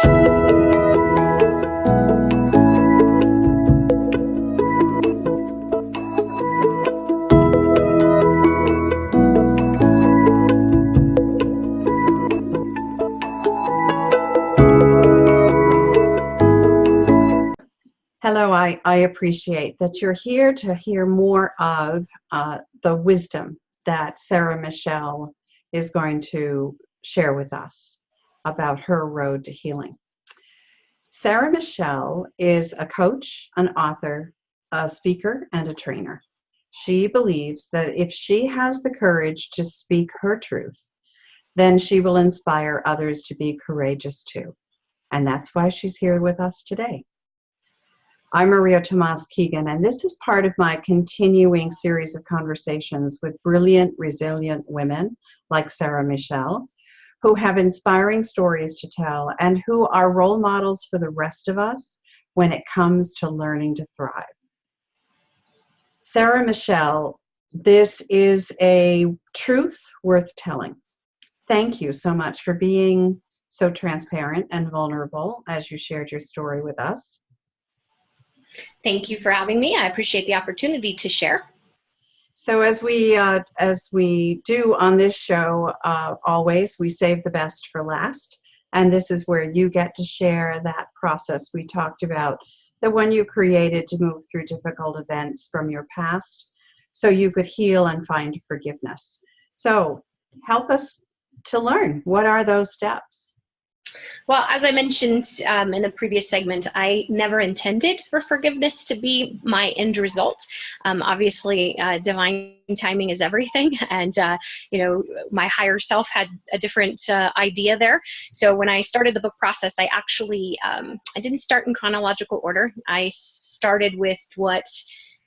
Hello, I appreciate that you're here to hear more of the wisdom that Sarah Michelle is going to share with us about her road to healing. Sarah Michelle is a coach, an author, a speaker, and a trainer. She believes that if she has the courage to speak her truth, then she will inspire others to be courageous too. And that's why she's here with us today. I'm Maria Tomás-Keegan, and this is part of my continuing series of conversations with brilliant, resilient women like Sarah Michelle, who have inspiring stories to tell and who are role models for the rest of us when it comes to learning to thrive. Sarah Michelle, this is a truth worth telling. Thank you so much for being so transparent and vulnerable as you shared your story with us. Thank you for having me. I appreciate the opportunity to share. So as we do on this show, always, we save the best for last. And this is where you get to share that process we talked about, the one you created to move through difficult events from your past so you could heal and find forgiveness. So help us to learn. What are those steps? Well, as I mentioned in the previous segment, I never intended for forgiveness to be my end result. Obviously, divine timing is everything, and my higher self had a different idea there. So when I started the book process, I actually I didn't start in chronological order. I started with what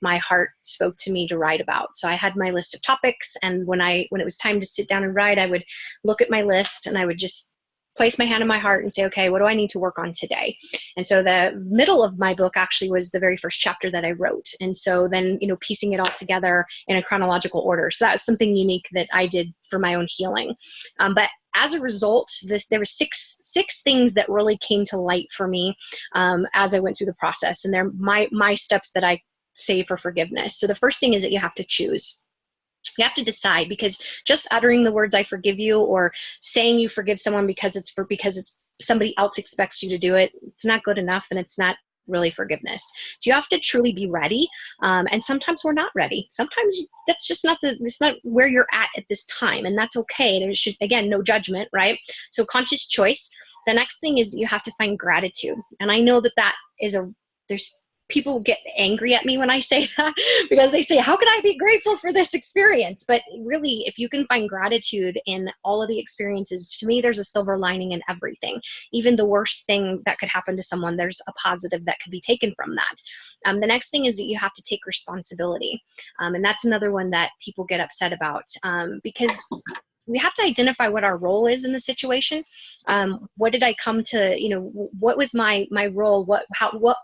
my heart spoke to me to write about. So I had my list of topics, and when it was time to sit down and write, I would look at my list and I would just place my hand on my heart and say, okay, what do I need to work on today? And so the middle of my book actually was the very first chapter that I wrote. And so then, piecing it all together in a chronological order. So that's something unique that I did for my own healing. But as a result, there were six things that really came to light for me as I went through the process. And they're my steps that I say for forgiveness. So the first thing is that you have to choose. You have to decide, because just uttering the words "I forgive you" or saying you forgive someone because it's somebody else expects you to do it, it's not good enough, and it's not really forgiveness. So you have to truly be ready, and sometimes we're not ready. Sometimes that's just it's not where you're at this time, and that's okay. There should, again, no judgment, right? So conscious choice. The next thing is you have to find gratitude, and I know that is there's people get angry at me when I say that, because they say, how can I be grateful for this experience? But really, if you can find gratitude in all of the experiences, to me, there's a silver lining in everything. Even the worst thing that could happen to someone, there's a positive that could be taken from that. The next thing is that you have to take responsibility. And that's another one that people get upset about, because we have to identify what our role is in the situation. What did I come to, what was my role? What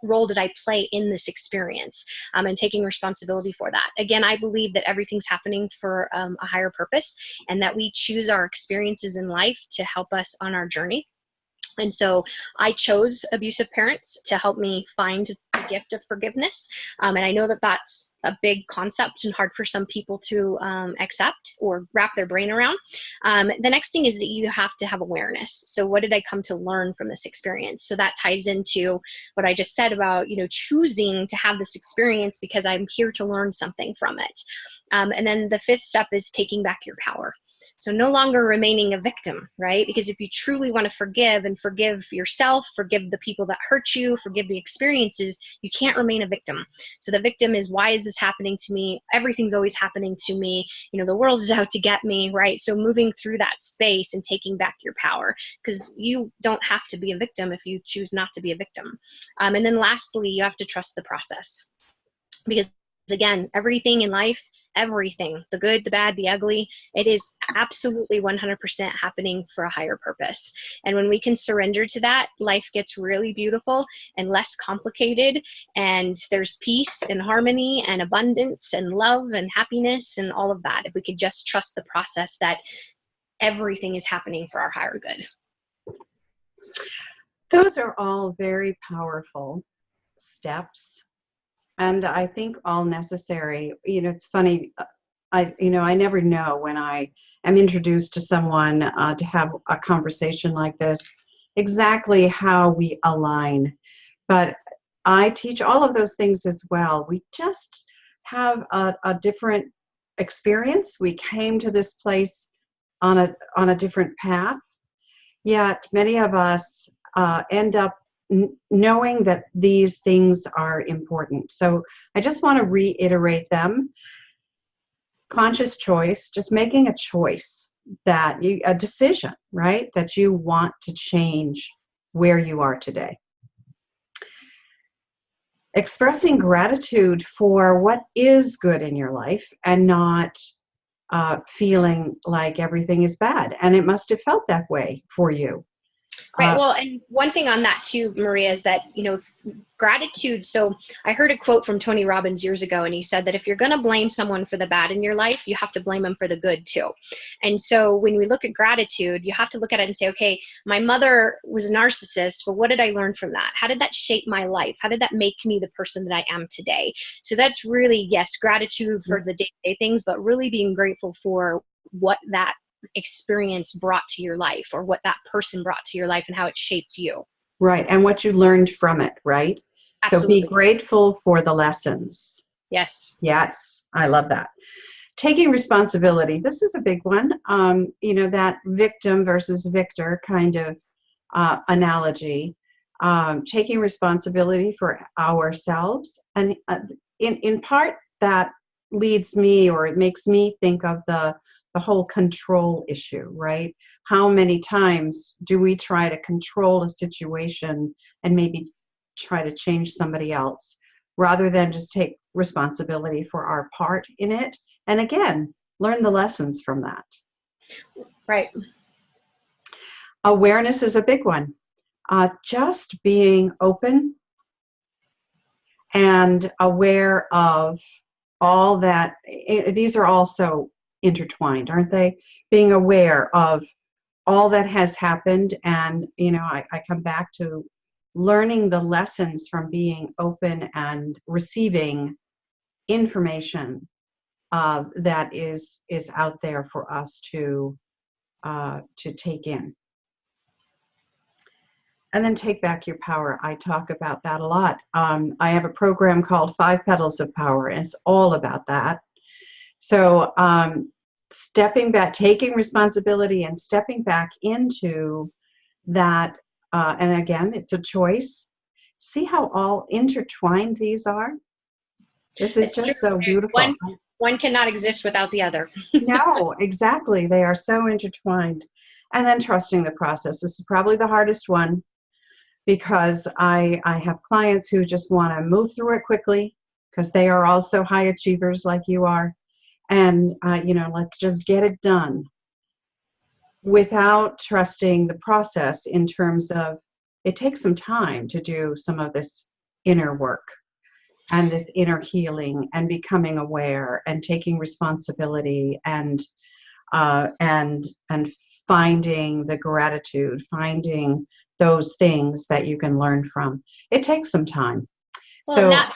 role did I play in this experience? And taking responsibility for that. Again, I believe that everything's happening for a higher purpose, and that we choose our experiences in life to help us on our journey. And so I chose abusive parents to help me find the gift of forgiveness. And I know that that's a big concept and hard for some people to accept or wrap their brain around. The next thing is that you have to have awareness. So what did I come to learn from this experience? So that ties into what I just said about, choosing to have this experience because I'm here to learn something from it. And then the fifth step is taking back your power. So no longer remaining a victim, right? Because if you truly want to forgive and forgive yourself, forgive the people that hurt you, forgive the experiences, you can't remain a victim. So the victim is, why is this happening to me? Everything's always happening to me. The world is out to get me, right? So moving through that space and taking back your power, because you don't have to be a victim if you choose not to be a victim. And then lastly, you have to trust the process. Because again, everything in life, everything, the good, the bad, the ugly, it is absolutely 100% happening for a higher purpose. And when we can surrender to that, life gets really beautiful and less complicated, and there's peace and harmony and abundance and love and happiness and all of that, if we could just trust the process that everything is happening for our higher good. those are all very powerful steps, and I think all necessary. It's funny. I never know when I am introduced to someone to have a conversation like this, exactly how we align. But I teach all of those things as well. We just have a different experience. We came to this place on a different path. Yet many of us end up knowing that these things are important. So I just want to reiterate them. Conscious choice, just making a choice, a decision, right? That you want to change where you are today. Expressing gratitude for what is good in your life and not feeling like everything is bad. And it must have felt that way for you. Right. Well, and one thing on that too, Maria, is that, gratitude. So I heard a quote from Tony Robbins years ago, and he said that if you're going to blame someone for the bad in your life, you have to blame them for the good too. And so when we look at gratitude, you have to look at it and say, okay, my mother was a narcissist, but what did I learn from that? How did that shape my life? How did that make me the person that I am today? So that's really, yes, gratitude for the day-to-day things, but really being grateful for what that experience brought to your life, or what that person brought to your life, and how it shaped you. Right. And what you learned from it, right? Absolutely. So be grateful for the lessons. Yes. Yes. I love that. Taking responsibility. This is a big one. That victim versus victor kind of analogy. Taking responsibility for ourselves. And in part, that leads me, or it makes me think of the whole control issue, right? How many times do we try to control a situation and maybe try to change somebody else, rather than just take responsibility for our part in it? And again, learn the lessons from that. Right. Awareness is a big one. Just being open and aware of all that. These are also intertwined, aren't they? Being aware of all that has happened, and I come back to learning the lessons from being open and receiving information that is out there for us to take in. And then take back your power. I talk about that a lot. I have a program called 5 Petals of Power, and it's all about that. So stepping back, taking responsibility and stepping back into that, and again, it's a choice. See how all intertwined these are? This is just so beautiful. One cannot exist without the other. No, exactly. They are so intertwined. And then trusting the process. This is probably the hardest one, because I have clients who just want to move through it quickly, because they are also high achievers like you are. And, let's just get it done, without trusting the process, in terms of it takes some time to do some of this inner work and this inner healing and becoming aware and taking responsibility and finding the gratitude, finding those things that you can learn from. It takes some time. Well, So not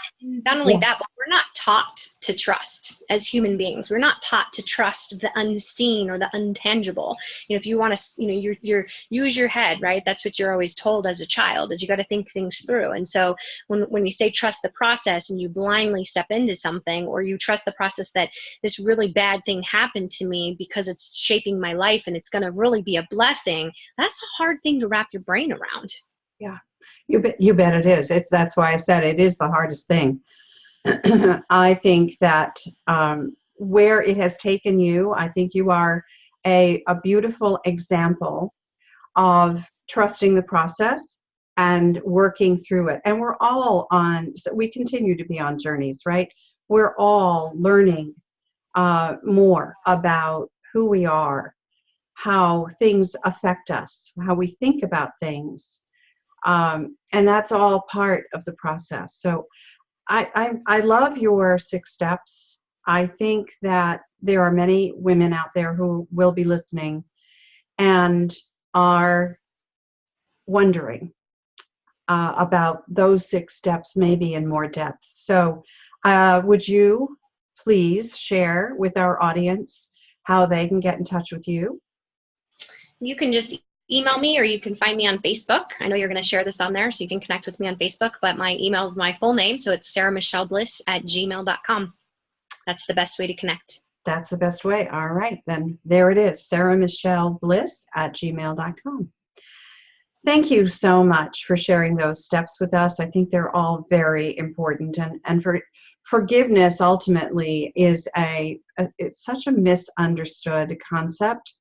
only that, but we're not taught to trust as human beings. We're not taught to trust the unseen or the intangible. If you want to, you're use your head, right? That's what you're always told as a child, is you got to think things through. And so when you say trust the process, and you blindly step into something, or you trust the process that this really bad thing happened to me because it's shaping my life and it's going to really be a blessing, that's a hard thing to wrap your brain around. Yeah. You bet it is. That's why I said it is the hardest thing. I think that where it has taken you, I think you are a beautiful example of trusting the process and working through it. And we're all so we continue to be on journeys, right? We're all learning more about who we are, how things affect us, how we think about things. And that's all part of the process. So I love your 6 steps. I think that there are many women out there who will be listening and are wondering, about those 6 steps, maybe in more depth. So would you please share with our audience how they can get in touch with you? You can just email me, or you can find me on Facebook. I know you're going to share this on there, so you can connect with me on Facebook, but my email is my full name, so it's sarahmichellebliss@gmail.com. That's the best way to connect. That's the best way. All right, then there it is, sarahmichellebliss@gmail.com. Thank you so much for sharing those steps with us. I think they're all very important, and forgiveness ultimately is it's such a misunderstood concept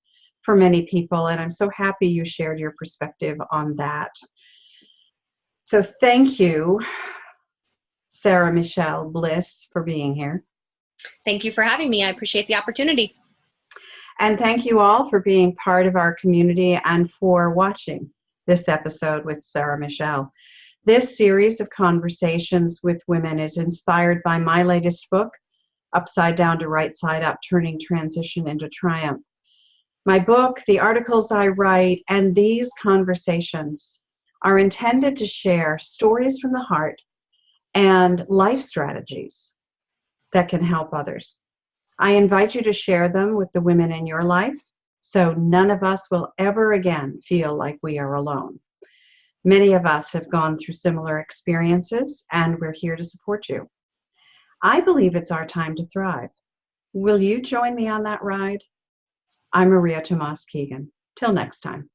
for many people, and I'm so happy you shared your perspective on that. So thank you, Sarah Michelle Bliss, for being here. Thank you for having me. I appreciate the opportunity. And thank you all for being part of our community and for watching this episode with Sarah Michelle. This series of conversations with women is inspired by my latest book, Upside Down to Right Side Up, Turning Transition into Triumph. My book, the articles I write, and these conversations are intended to share stories from the heart and life strategies that can help others. I invite you to share them with the women in your life so none of us will ever again feel like we are alone. Many of us have gone through similar experiences, and we're here to support you. I believe it's our time to thrive. Will you join me on that ride? I'm Maria Tomás-Keegan. Till next time.